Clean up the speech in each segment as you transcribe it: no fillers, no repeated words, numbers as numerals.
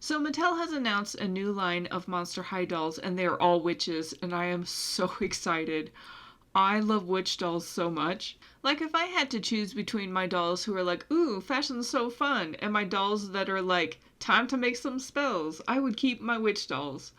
So Mattel has announced a new line of Monster High dolls, and they are all witches, and I am so excited. I love witch dolls so much. Like, if I had to choose between my dolls who are like, ooh, fashion's so fun, and my dolls that are like, time to make some spells, I would keep my witch dolls.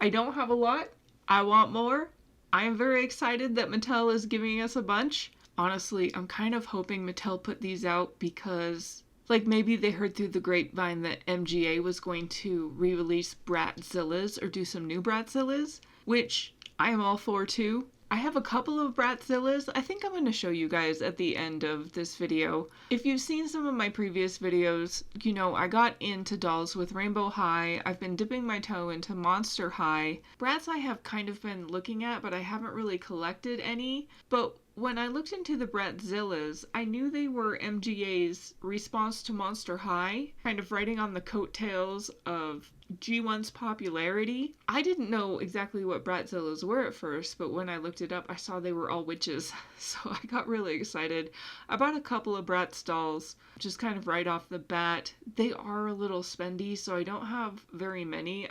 I don't have a lot. I want more. I am very excited that Mattel is giving us a bunch. Honestly, I'm kind of hoping Mattel put these out because, like, maybe they heard through the grapevine that MGA was going to re-release Bratzillas or do some new Bratzillas, which I am all for too. I have a couple of Bratzillas. I think I'm going to show you guys at the end of this video. If you've seen some of my previous videos, you know I got into dolls with Rainbow High. I've been dipping my toe into Monster High. Bratz I have kind of been looking at, but I haven't really collected any. But when I looked into the Bratzillas, I knew they were MGA's response to Monster High, kind of riding on the coattails of G1's popularity. I didn't know exactly what Bratzillas were at first, but when I looked it up, I saw they were all witches, so I got really excited. I bought a couple of Bratz dolls, just kind of right off the bat. They are a little spendy, so I don't have very many,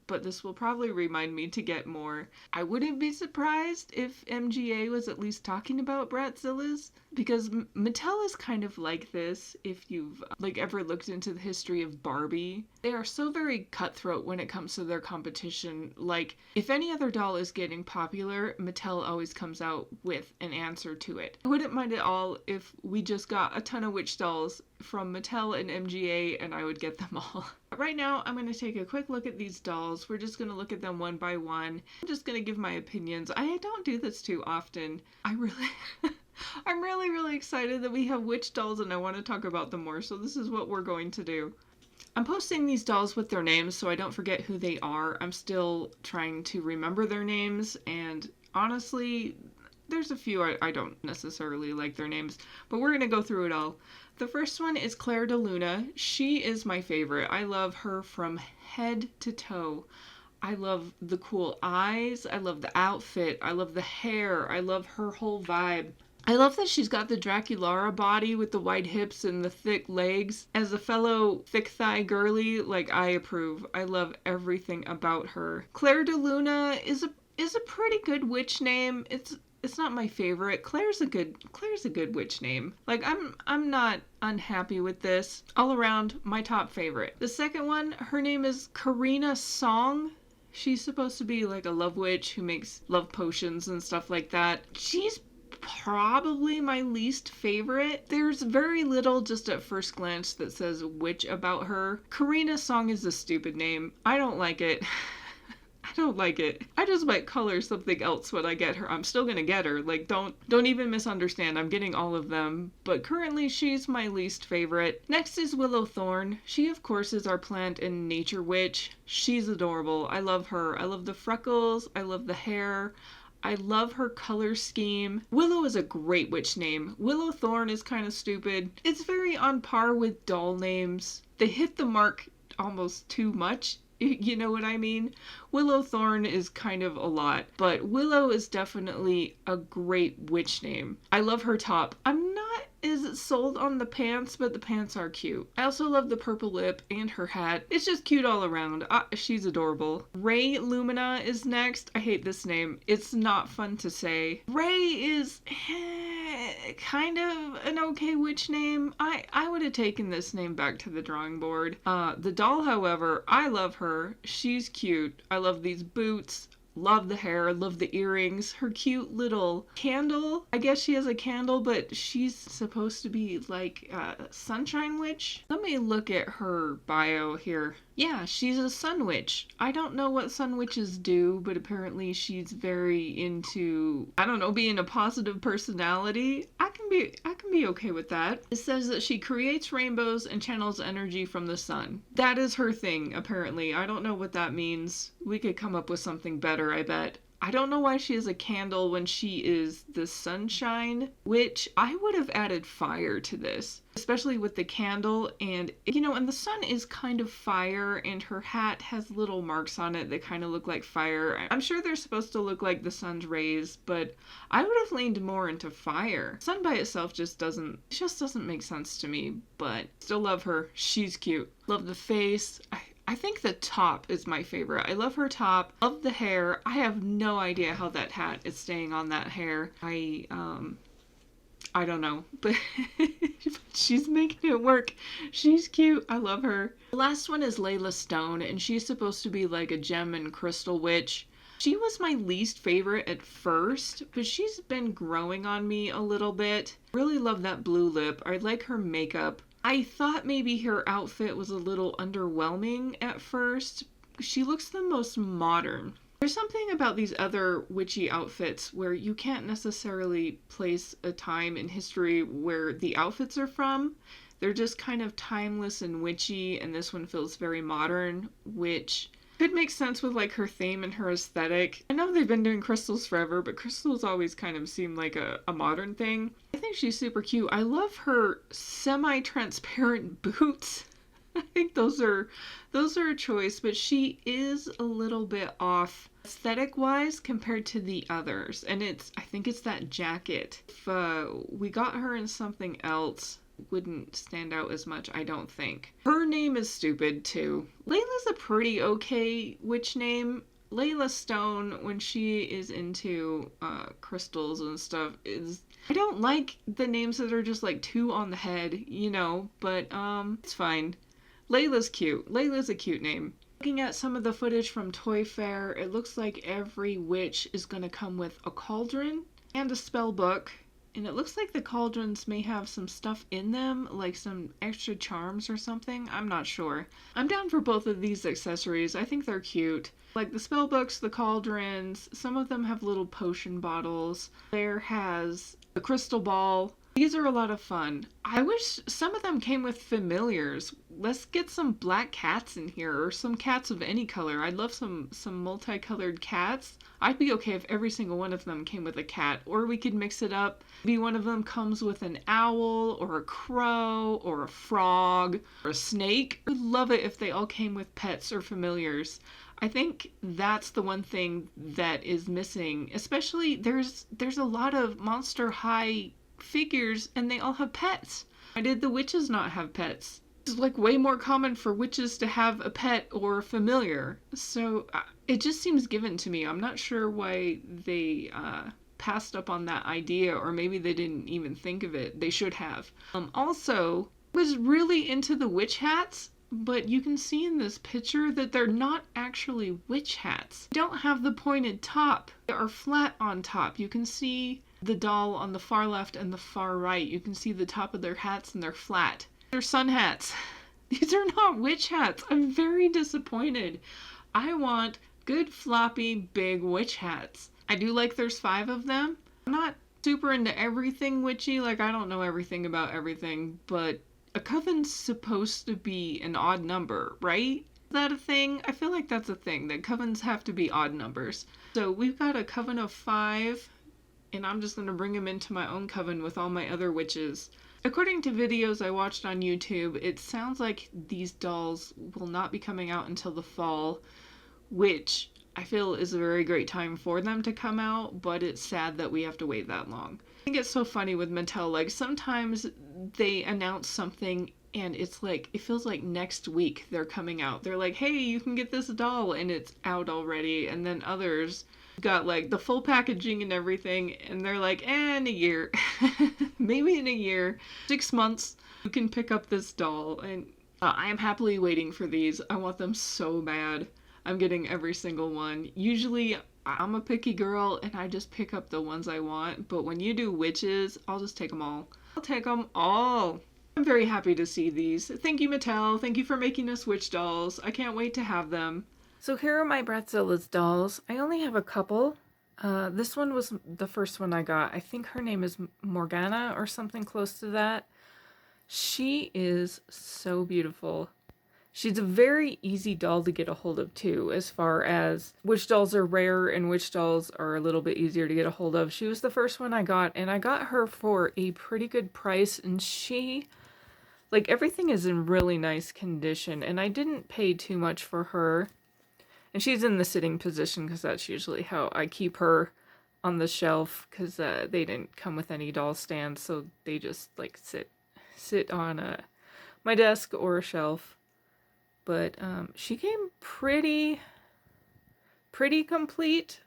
but this will probably remind me to get more. I wouldn't be surprised if MGA was at least talking about Bratzillas, because Mattel is kind of like this if you've like ever looked into the history of Barbie. They are so very cutthroat when it comes to their competition. Like, if any other doll is getting popular, Mattel always comes out with an answer to it. I wouldn't mind at all if we just got a ton of witch dolls from Mattel and MGA and I would get them all. Right now, I'm going to take a quick look at these dolls. We're just going to look at them one by one. I'm just going to give my opinions. I don't do this too often. I'm really excited that we have witch dolls and I want to talk about them more, so this is what we're going to do. I'm posting these dolls with their names so I don't forget who they are. I'm still trying to remember their names, and honestly, there's a few I don't necessarily like their names, but we're going to go through it all. The first one is Claire de Luna. She is my favorite. I love her from head to toe. I love the cool eyes. I love the outfit. I love the hair. I love her whole vibe. I love that she's got the Draculaura body with the wide hips and the thick legs. As a fellow thick thigh girly, like, I approve. I love everything about her. Claire de Luna is a pretty good witch name. It's not my favorite. Claire's a good witch name. Like, I'm not unhappy with this. All around, my top favorite. The second one, her name is Karina Song. She's supposed to be like a love witch who makes love potions and stuff like that. She's probably my least favorite. There's very little just at first glance that says witch about her. Karina Song is a stupid name. I don't like it. I don't like it. I just might call her something else when I get her. I'm still gonna get her. Like, don't even misunderstand. I'm getting all of them. But currently, she's my least favorite. Next is Willow Thorn. She, of course, is our plant and nature witch. She's adorable. I love her. I love the freckles. I love the hair. I love her color scheme. Willow is a great witch name. Willow Thorn is kind of stupid. It's very on par with doll names. They hit the mark almost too much. You know what I mean? Willow Thorn is kind of a lot, but Willow is definitely a great witch name. I love her top. I'm not as sold on the pants, but the pants are cute. I also love the purple lip and her hat. It's just cute all around. She's adorable. Ray Lumina is next. I hate this name. It's not fun to say. Ray is kind of an okay witch name. I would have taken this name back to the drawing board. The doll, however, I love her. She's cute. I love these boots. Love the hair, love the earrings, her cute little candle. I guess she has a candle, but she's supposed to be like a sunshine witch. Let me look at her bio here. Yeah, she's a sun witch. I don't know what sun witches do, but apparently she's very into, I don't know, being a positive personality. I can be okay with that. It says that she creates rainbows and channels energy from the sun. That is her thing, apparently. I don't know what that means. We could come up with something better, I bet. I don't know why she has a candle when she is the sunshine, which I would have added fire to this, especially with the candle. And, you know, and the sun is kind of fire, and her hat has little marks on it that kind of look like fire. I'm sure they're supposed to look like the sun's rays, but I would have leaned more into fire. Sun by itself just doesn't make sense to me, but still love her. She's cute. Love the face. I think the top is my favorite. I love her top. Love the hair. I have no idea how that hat is staying on that hair. I don't know, but she's making it work. She's cute. I love her. The last one is Layla Stone, and she's supposed to be like a gem and crystal witch. She was my least favorite at first, but she's been growing on me a little bit. Really love that blue lip. I like her makeup. I thought maybe her outfit was a little underwhelming at first. She looks the most modern. There's something about these other witchy outfits where you can't necessarily place a time in history where the outfits are from. They're just kind of timeless and witchy, and this one feels very modern, which could make sense with like her theme and her aesthetic. I know they've been doing crystals forever, but crystals always kind of seem like a modern thing. I think she's super cute. I love her semi-transparent boots. I think those are a choice, but she is a little bit off aesthetic wise compared to the others, and I think it's that jacket. If we got her in something else, it wouldn't stand out as much, I don't think. Her name is stupid too. Layla's a pretty okay witch name. Layla Stone, when she is into crystals and stuff, I don't like the names that are just like two on the head, but it's fine. Layla's cute. Layla's a cute name. Looking at some of the footage from Toy Fair, it looks like every witch is going to come with a cauldron and a spell book. And it looks like the cauldrons may have some stuff in them, like some extra charms or something. I'm not sure. I'm down for both of these accessories. I think they're cute. Like the spell books, the cauldrons, some of them have little potion bottles. There has a crystal ball. These are a lot of fun. I wish some of them came with familiars. Let's get some black cats in here, or some cats of any color. I'd love some multicolored cats. I'd be okay if every single one of them came with a cat, or we could mix it up. Maybe one of them comes with an owl, or a crow, or a frog, or a snake. I'd love it if they all came with pets or familiars. I think that's the one thing that is missing. Especially, there's a lot of Monster High figures and they all have pets. Why did the witches not have pets? It's like way more common for witches to have a pet or a familiar. So it just seems given to me. I'm not sure why they passed up on that idea, or maybe they didn't even think of it. They should have. Also, was really into the witch hats, but you can see in this picture that they're not actually witch hats. They don't have the pointed top. They are flat on top. You can see the doll on the far left and the far right. You can see the top of their hats and they're flat. They're sun hats. These are not witch hats. I'm very disappointed. I want good floppy big witch hats. I do like there's 5 of them. I'm not super into everything witchy, like I don't know everything about everything, but a coven's supposed to be an odd number, right? Is that a thing? I feel like that's a thing, that covens have to be odd numbers. So we've got a coven of 5, and I'm just going to bring them into my own coven with all my other witches. According to videos I watched on YouTube, it sounds like these dolls will not be coming out until the fall, which I feel is a very great time for them to come out, but it's sad that we have to wait that long. I think it's so funny with Mattel, like sometimes they announce something and it's like, it feels like next week they're coming out. They're like, hey, you can get this doll, and it's out already, and then others got like the full packaging and everything, and they're like, in a year. Maybe in a year, 6 months, you can pick up this doll, and I am happily waiting for these. I want them so bad. I'm getting every single one. Usually, I'm a picky girl, and I just pick up the ones I want, but when you do witches, I'll just take them all. I'll take them all. I'm very happy to see these. Thank you, Mattel. Thank you for making us witch dolls. I can't wait to have them. So here are my Bratzillas dolls. I only have a couple. This one was the first one I got. I think her name is Morgana or something close to that. She is so beautiful. She's a very easy doll to get a hold of too, as far as which dolls are rare and which dolls are a little bit easier to get a hold of. She was the first one I got, and I got her for a pretty good price, and she, like, everything is in really nice condition, and I didn't pay too much for her. And she's in the sitting position because that's usually how I keep her on the shelf, because they didn't come with any doll stands, so they just like sit on my desk or a shelf. But she came pretty complete.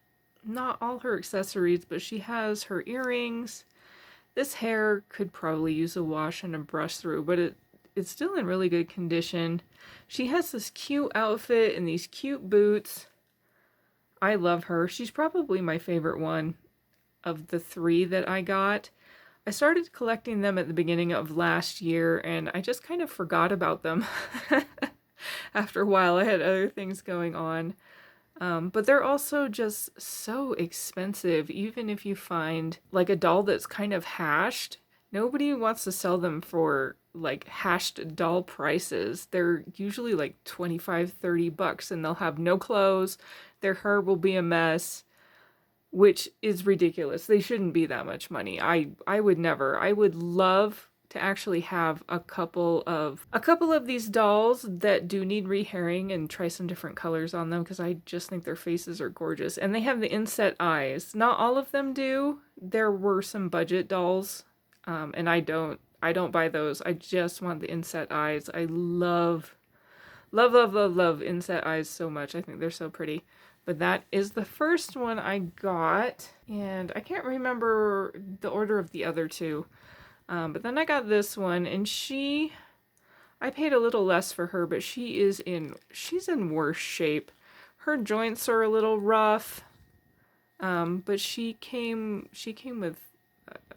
Not all her accessories, but she has her earrings. This hair could probably use a wash and a brush through, but it's still in really good condition. She has this cute outfit and these cute boots. I love her. She's probably my favorite one of the 3 that I got. I started collecting them at the beginning of last year, and I just kind of forgot about them. After a while, I had other things going on. But they're also just so expensive. Even if you find like a doll that's kind of hashed, nobody wants to sell them for like hashed doll prices. They're usually like 25, $30, and they'll have no clothes. Their hair will be a mess, which is ridiculous. They shouldn't be that much money. I would never. I would love to actually have a couple of these dolls that do need rehairing and try some different colors on them, because I just think their faces are gorgeous. And they have the inset eyes. Not all of them do. There were some budget dolls, and I don't buy those. I just want the inset eyes. I love inset eyes so much. I think they're so pretty. But that is the first one I got, and I can't remember the order of the other 2. But then I got this one, and I paid a little less for her, but she's in worse shape. Her joints are a little rough, but she came with,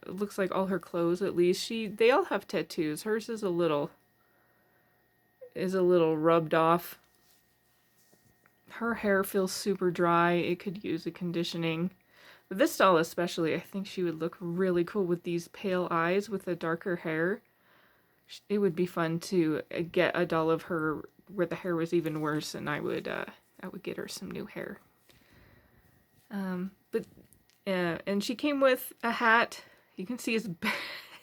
looks like all her clothes at least. They all have tattoos. Hers is a little rubbed off. Her hair feels super dry. It could use a conditioning. But this doll especially, I think she would look really cool with these pale eyes with the darker hair. It would be fun to get a doll of her where the hair was even worse, and I would get her some new hair. And she came with a hat. You can see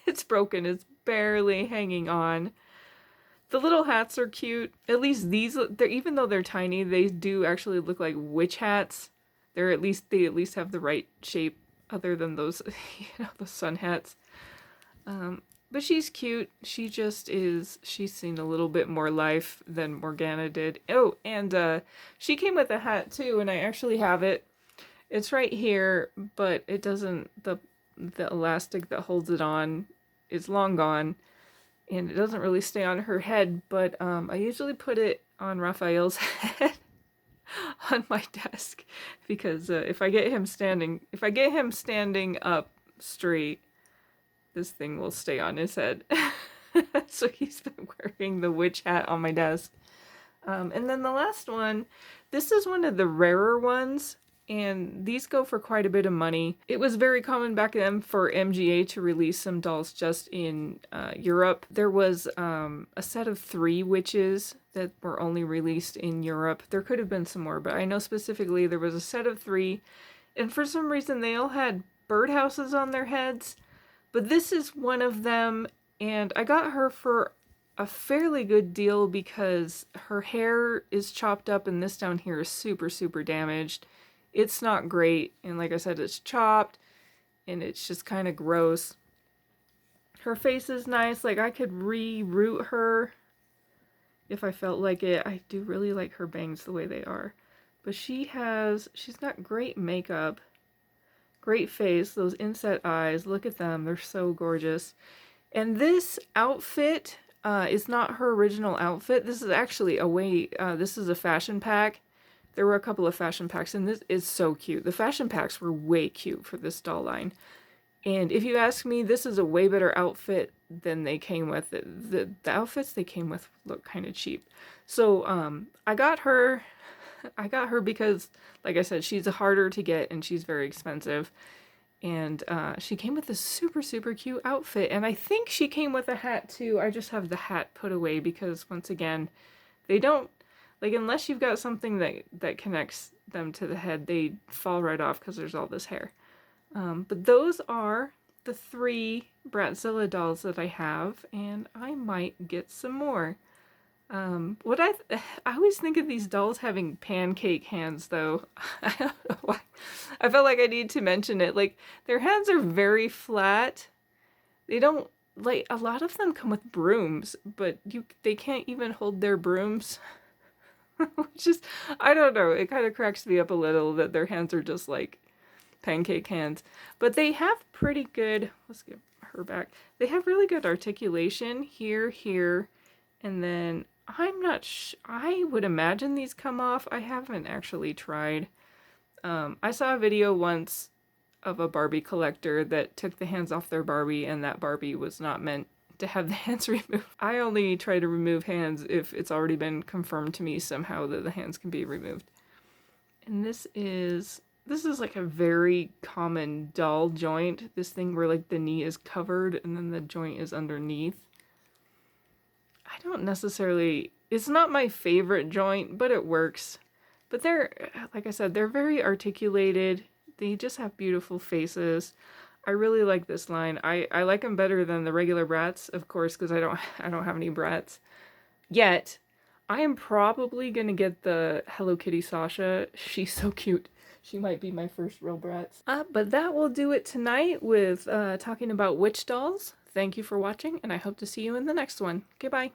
it's broken. It's barely hanging on. The little hats are cute. At least even though they're tiny, they do actually look like witch hats. They at least have the right shape, other than those, the sun hats. But she's cute. She just is. She's seen a little bit more life than Morgana did. Oh, and she came with a hat too, and I actually have it. It's right here, but it doesn't. The elastic that holds it on is long gone. And it doesn't really stay on her head, but I usually put it on Raphael's head on my desk, because if I get him standing up straight, this thing will stay on his head. So he's been wearing the witch hat on my desk. And then the last one, this is one of the rarer ones. And these go for quite a bit of money. It was very common back then for MGA to release some dolls just in Europe. There was a set of 3 witches that were only released in Europe. There could have been some more, but I know specifically there was a set of 3. And for some reason, they all had birdhouses on their heads. But this is one of them, and I got her for a fairly good deal because her hair is chopped up, and this down here is super, super damaged. It's not great, and like I said, it's chopped, and it's just kind of gross. Her face is nice. Like, I could re-root her if I felt like it. I do really like her bangs the way they are. But she's got great makeup, great face, those inset eyes. Look at them. They're so gorgeous. And this outfit is not her original outfit. This is actually this is a fashion pack. There were a couple of fashion packs, and this is so cute. The fashion packs were way cute for this doll line. And if you ask me, this is a way better outfit than they came with. The outfits they came with look kind of cheap. So I got her because, like I said, she's harder to get and she's very expensive. And she came with a super, super cute outfit. And I think she came with a hat too. I just have the hat put away because, once again, they don't, like, unless you've got something that connects them to the head, they fall right off because there's all this hair. But those are the 3 Bratzilla dolls that I have, and I might get some more. I always think of these dolls having pancake hands, though. I don't know why. I felt like I need to mention it. Like, their hands are very flat. They don't, like, a lot of them come with brooms, but they can't even hold their brooms. Which is, I don't know, it kind of cracks me up a little that their hands are just like pancake hands. But they have pretty good, let's get her back. They have really good articulation here, here, and then I'm not I would imagine these come off. I haven't actually tried. I saw a video once of a Barbie collector that took the hands off their Barbie, and that Barbie was not meant to have the hands removed. I only try to remove hands if it's already been confirmed to me somehow that the hands can be removed. And this is like a very common doll joint. This thing where like the knee is covered and then the joint is underneath. I don't necessarily, it's not my favorite joint, but it works. But they're, like I said, they're very articulated. They just have beautiful faces. I really like this line. I like them better than the regular Bratz, of course, because I don't have any Bratz yet. I am probably gonna get the Hello Kitty Sasha. She's so cute. She might be my first real Bratz. But that will do it tonight with talking about witch dolls. Thank you for watching, and I hope to see you in the next one. Goodbye.